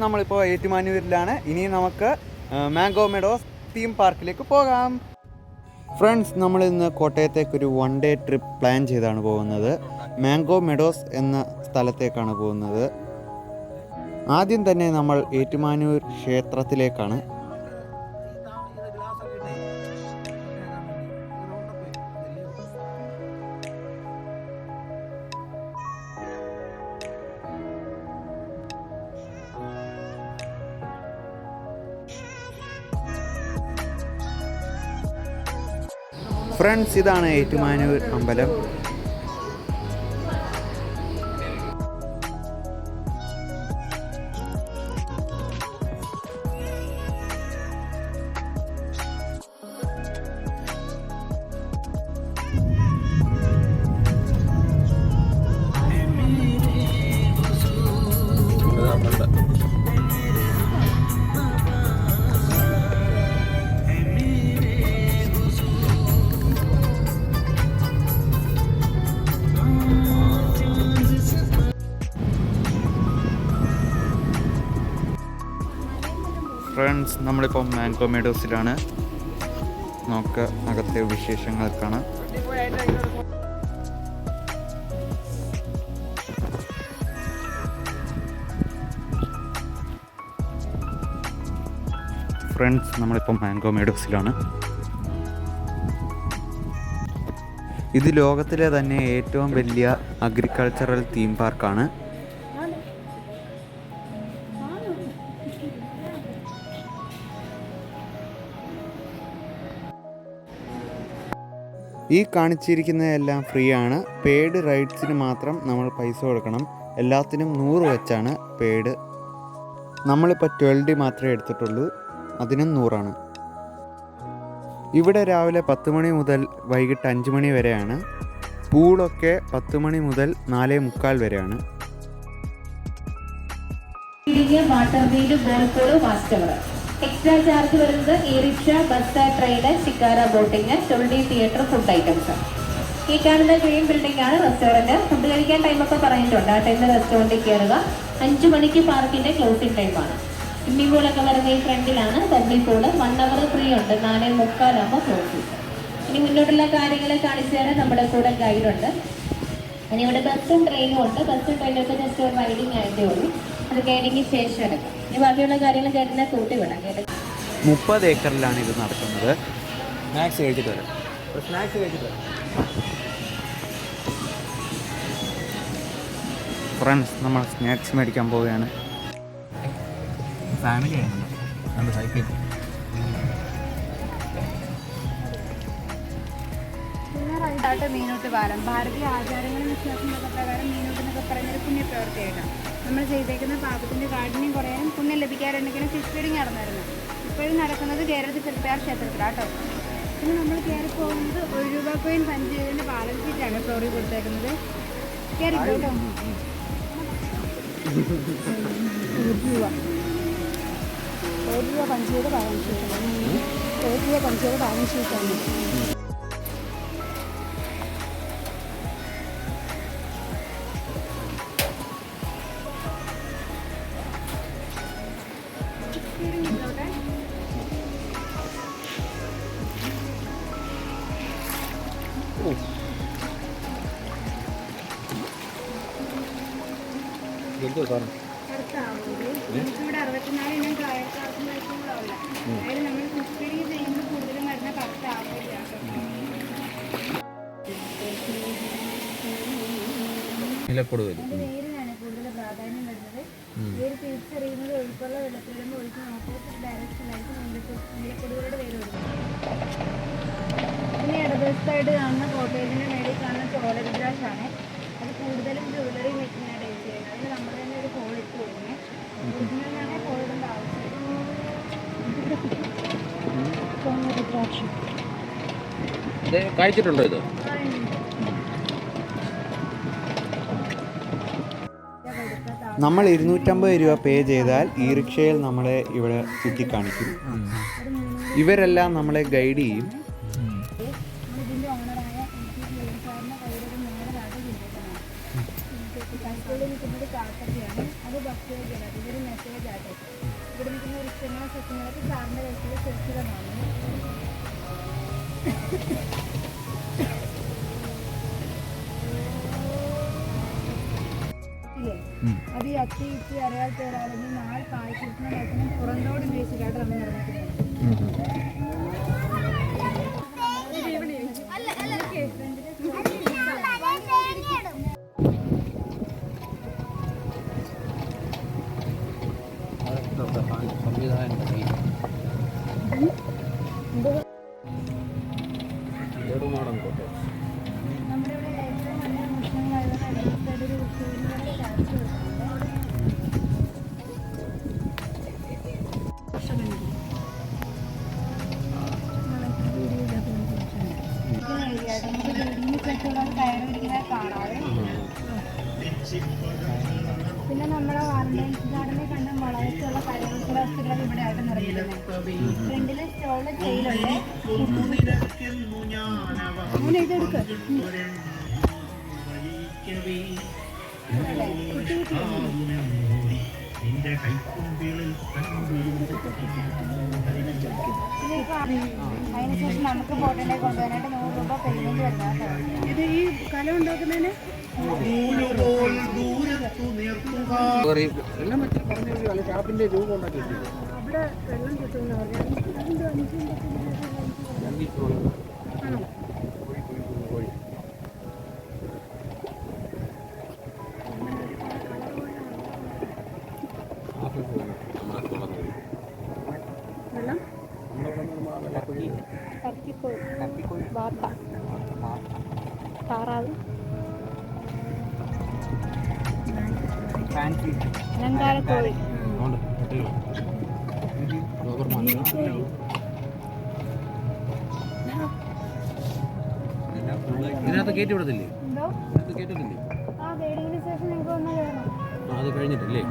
നമ്മളിപ്പോൾ ഏറ്റുമാനൂരിലാണ്. ഇനി നമുക്ക് മാംഗോ മെഡോസ് തീം പാർക്കിലേക്ക് പോകാം. ഫ്രണ്ട്സ്, നമ്മളിന്ന് കോട്ടയത്തേക്കൊരു 1 ഡേ ട്രിപ്പ് പ്ലാൻ ചെയ്താണ് പോകുന്നത്. മാംഗോ മെഡോസ് എന്ന സ്ഥലത്തേക്കാണ് പോകുന്നത്. ആദ്യം തന്നെ നമ്മൾ ഏറ്റുമാനൂർ ക്ഷേത്രത്തിലേക്കാണ്. ഫ്രണ്ട്സ്, ഇതാണ് ഏറ്റുമാനൂർ അമ്പലം. ഫ്രണ്ട്സ്, നമ്മളിപ്പോൾ മാംഗോ മെഡോസിലാണ്. നമുക്ക് അകത്തെ വിശേഷങ്ങൾ കാണാം. ഫ്രണ്ട്സ്, നമ്മളിപ്പോൾ മാംഗോ മെഡോസിലാണ്. ഇത് ലോകത്തിലെ തന്നെ ഏറ്റവും വലിയ അഗ്രികൾച്ചറൽ തീം പാർക്കാണ്. ഈ കാണിച്ചിരിക്കുന്നതെല്ലാം ഫ്രീ ആണ്. പെയ്ഡ് റൈഡ്സിന് മാത്രം നമ്മൾ പൈസ കൊടുക്കണം. എല്ലാത്തിനും 100 വെച്ചാണ് പെയ്ഡ്. നമ്മളിപ്പോൾ 12 മാത്രമേ എടുത്തിട്ടുള്ളൂ, അതിനും 100 ആണ്. ഇവിടെ രാവിലെ 10 മണി മുതൽ വൈകിട്ട് 5 മണി വരെയാണ്. പൂളൊക്കെ 10 മണി മുതൽ 4:45 വരെയാണ്. എക്സ്ട്രാ ചാർജ് വരുന്നത് ഈ rickshaw, bus, train, shikara boating, ചൊള്ളി തിയേറ്റർ, ഫുഡ് ഐറ്റംസ്. ഈ കാണുന്ന ഗ്രീൻ ബിൽഡിംഗ് ആണ് റെസ്റ്റോറൻറ്റ്. ഫുഡ് കഴിക്കാൻ ടൈമൊക്കെ പറഞ്ഞിട്ടുണ്ട്. ആ ടൈമിൽ റെസ്റ്റോറൻറ്റിൽ കയറുക. 5 മണിക്ക് പാർക്കിൻ്റെ ക്ലോസിംഗ് ടൈമാണ്. സ്വിമ്മിംഗ് പൂളൊക്കെ വരുന്ന ഈ ഫ്രണ്ടിലാണ്. പബ്ലിക് പൂള് 1 അവർ ഫ്രീ ഉണ്ട്. 4:45 ക്ലോസ് ചെയ്യും. ഇനി മുന്നോട്ടുള്ള കാര്യങ്ങൾ കാണിച്ചു തരാൻ നമ്മുടെ കൂടെ ഗൈഡുണ്ട്. ഇനി ഇവിടെ ബസ്സും ട്രെയിനും ഉണ്ട്. ബസ്സും ട്രെയിനൊക്കെ ജസ്റ്റ് ഒരു റൈഡിങ് ആയിട്ടേ ഉള്ളൂ. അത് ഗൈഡിങ്ങിന് ശേഷം എടുക്കാം. ഇനി ബാക്കിയുള്ള കാര്യങ്ങൾ ഗൈഡിനെ കൂട്ടി വിടാം. 30 ഏക്കറിലാണ് ഇത് നടക്കുന്നത്. സ്നാക്സ് കഴിച്ചിട്ട് വരാം. ഫ്രണ്ട്സ്, നമ്മൾ സ്നാക്സ് മേടിക്കാൻ പോവുകയാണ്. ഫാമിലിയാണ് സൈക്കിൾ. മീനൂട്ട് പാലം ഭാരതീയ ആചാരങ്ങളും വിശ്വാസങ്ങളൊക്കെ പ്രകാരം മീനൂട്ടെന്നൊക്കെ പറയുന്നൊരു പുണ്യപ്രവൃത്തിയായിട്ടാണ് നമ്മൾ ചെയ്തേക്കുന്ന പാപത്തിൻ്റെ കാഠിന്യം കുറയാനും പുണ്യം ലഭിക്കാറുണ്ടെങ്കിലും ഫിഷ് ഫീഡിങ് നടന്നായിരുന്നു. ഇപ്പോഴും നടക്കുന്നത് കേരളത്തിൽ തൃപ്തിയാർ ക്ഷേത്രത്തിലാട്ടോ. പിന്നെ നമ്മൾ കയറി പോകുന്നത് 1 രൂപ കോയിൻ പഞ്ച് ചെയ്തതിൻ്റെ ബാലൻസ് ഷീറ്റാണ് ഫ്ലോറിൽ കൊടുത്തേക്കുന്നത്. കയറി കേട്ടോ. 1 രൂപ പഞ്ച് ചെയ്ത ബാലൻസ് ഷീറ്റാണ്. 1 രൂപ പഞ്ച് ചെയ്ത ബാലൻസ് ഷീറ്റാണ്. ഇവിടെ 64 ഇനം കാർട്ടൂണുകളുള്ള അതായത് നമ്മൾ ഫിഷ് ഫീഡിങ് ചെയ്യുമ്പോൾ കൂടുതലും വരുന്ന കറുത്ത ആവില്ല. വേരിനാണ് കൂടുതൽ പ്രാധാന്യം വരുന്നത്. വേര് തിരിച്ചറിയുന്നത് ഒഴുക്കുള്ള വെള്ളത്തിലിടുമ്പോൾ ഒഴുക്കിന് ഓപ്പോസിറ്റ് ഡയറക്ഷനിലായിരിക്കും നീലക്കൊടുകളുടെ വേര് വരുന്നത്. പിന്നെ ഇടതുവശത്തായിട്ട് കാണുന്ന കോട്ടേജിൻ്റെ മേളിൽ കാണുന്ന ചോളരുദ്രാക്ഷാണ്. അത് കൂടുതലും ജ്വല്ലറി മേക്കിങ്ങിനായിട്ട് യൂസ് ചെയ്യുന്നത്. അതിന് നമ്മൾ തന്നെ ഒരു ഹോൾ ഇട്ട് കൊടുക്കുന്നത്. ഒറിജിനലാണ് ഹോൾ ഇടേണ്ട ആവശ്യം. കഴിച്ചിട്ടുണ്ടോ ഇത്? നമ്മൾ 250 രൂപ പേ ചെയ്താൽ ഈ റിക്ഷയിൽ നമ്മളെ ഇവിടെ ചുറ്റിക്കാണിക്കും. ഇവരെല്ലാം നമ്മളെ ഗൈഡ് ചെയ്യും. അത് മെസ്സേജ് ആണ്, ഇതൊരു മെസ്സേജ് ആട്ടെ. ഇവിടെ നിൽക്കുന്ന ഇഷ്ടങ്ങളെ സെക്ഷനുകളൊക്കെ സാറിൻ്റെ കയ്യിൽ സുരക്ഷിതമാണ്. അത് ഈ അത്തി ഇത്തി അറിയാത്ത ഒരാളെങ്കിൽ നാളെ കായ്ക്കുന്ന നോക്കണം പുറന്തോട് ബേസിലായിട്ട് നമ്മൾ നിർമ്മിക്കുന്നത്. നമ്മുടെ ഇവിടെ ഏറ്റവും നല്ല ഭക്ഷണങ്ങളായതുകൊണ്ട് ഒരു ഉച്ചയൂണിയുടെ ചാർജ് പിന്നെ നമ്മുടെ വാലന്റൈൻസ് ഗാർഡനിൽ കണ്ട വളർച്ചയുള്ള കരകൗശല വസ്തുക്കൾ ഇവിടെ ആയിട്ട് നിർമ്മിക്കുന്നത്. ഫ്രണ്ടില് സ്റ്റോളില് ചെയിലുണ്ട്. അങ്ങനെ ഇതെടുക്ക് അതിനുശേഷം നമുക്ക് ബോട്ടിലേക്ക് കൊണ്ടുപോകാനായിട്ട് 100 രൂപ പേയ്മെന്റ് വരുന്നതാണ്. ഇത് ഈ കല ഉണ്ടാക്കുന്നതിന് ഷാപ്പിന്റെ രൂപ ഉണ്ടാക്കി അവിടെ വെള്ളം കിട്ടുമെന്ന് പറഞ്ഞാൽ വെള്ളം ടർക്കിക്കോഴി വാർത്ത താറാവ് അലങ്കാരക്കോഴി ഇതിനകത്ത് കയറ്റി വിടത്തില്ലേ? എന്തോ കയറ്റത്തില്ലേ? ആ ഗൈഡിങ്ങിന് ശേഷം നിങ്ങൾക്ക് വന്നാൽ കയറണം. അത് കഴിഞ്ഞിട്ടില്ലേ?